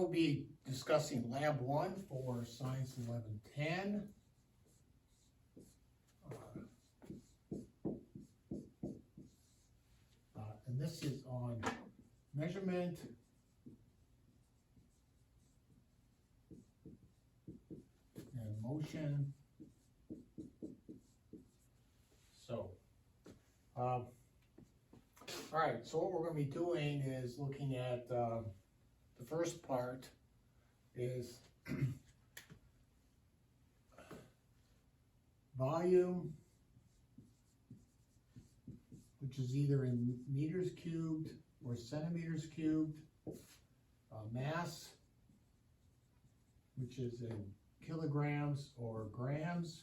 we'll be discussing Lab 1 for Science 1110. And this is on measurement and motion. So, all right, so what we're going to be doing is looking at the first part is volume, which is either in meters cubed or centimeters cubed, mass, which is in kilograms or grams,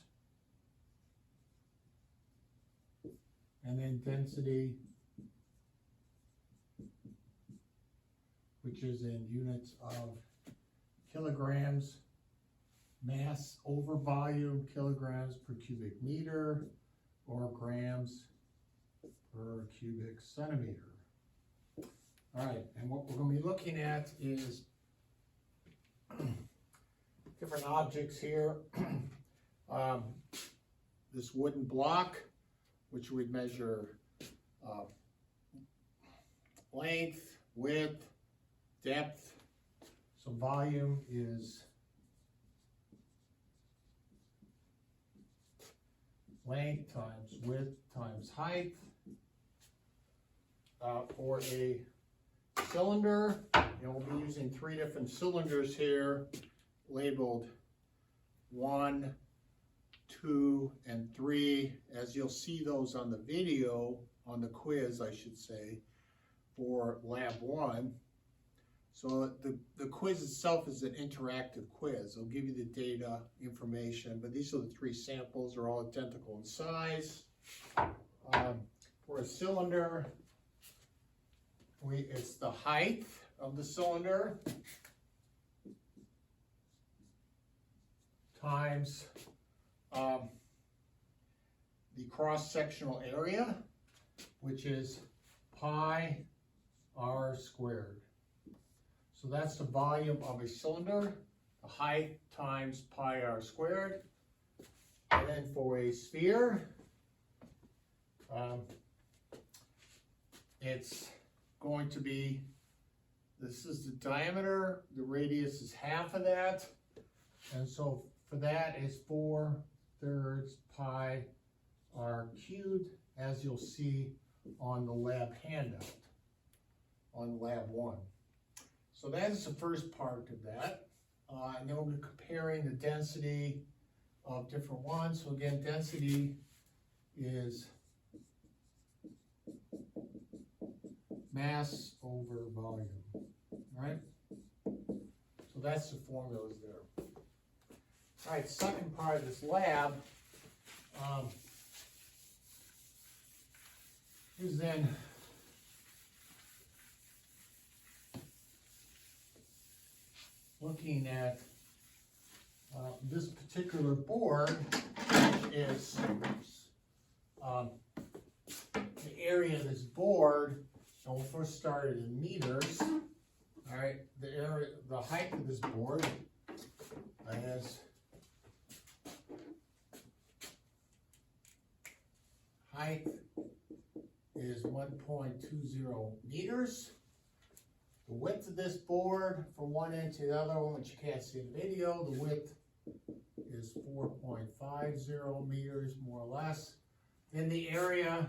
and then density, which is in units of kilograms, mass over volume, kilograms per cubic meter, or grams per cubic centimeter. All right, and what we're going to be looking at is different objects here. This wooden block, which would measure length, width, depth. So volume is length times width times height. For a cylinder, we'll be using 3 different cylinders here, labeled 1, 2, and 3, as you'll see those on the video, on the quiz, I should say, for Lab 1. So the quiz itself is an interactive quiz. It'll give you the data, information, but these are the 3 samples. They're all identical in size. For a cylinder, it's the height of the cylinder times the cross-sectional area, which is pi r squared. So that's the volume of a cylinder, the height times pi r squared. And then for a sphere, it's going to be, this is the diameter, the radius is half of that, and so for that is 4/3 pi r cubed, as you'll see on the lab handout, on Lab 1. So that is the first part of that, and then we'll be comparing the density of different ones. So again, density is mass over volume, right? So that's the formulas there. All right, second part of this lab is then looking at this particular board, which is the area of this board. So we'll first start it in meters. All right, the height of this board is height is 1.20 meters. The width of this board from one end to the other one, which you can't see in the video, the width is 4.50 meters, more or less. Then the area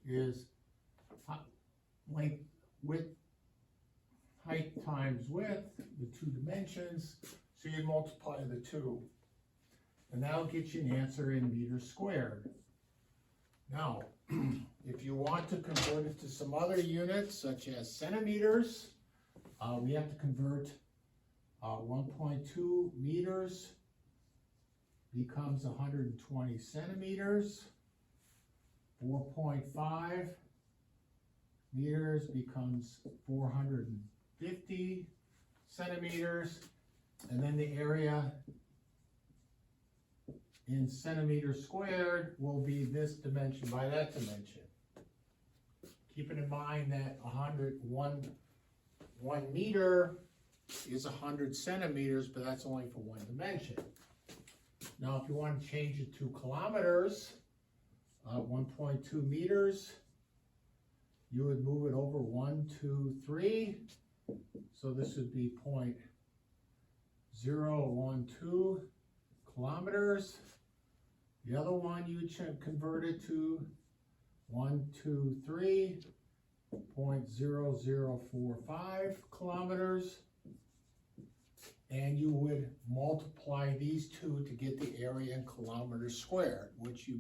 is length, width, height times width, the 2 dimensions. So you multiply the 2, and that'll get you an answer in meters squared. Now, if you want to convert it to some other units, such as centimeters, we have to convert 1.2 meters becomes 120 centimeters. 4.5 meters becomes 450 centimeters, and then the area in centimeters squared will be this dimension by that dimension. Keeping in mind that 1 1 meter is 100 centimeters, but that's only for one dimension. Now, if you want to change it to kilometers, 1.2 meters, you would move it over 1, 2, 3. So this would be 0.012 kilometers. The other one you would convert it to 0.0045 kilometers. And you would multiply these two to get the area in kilometers squared, which you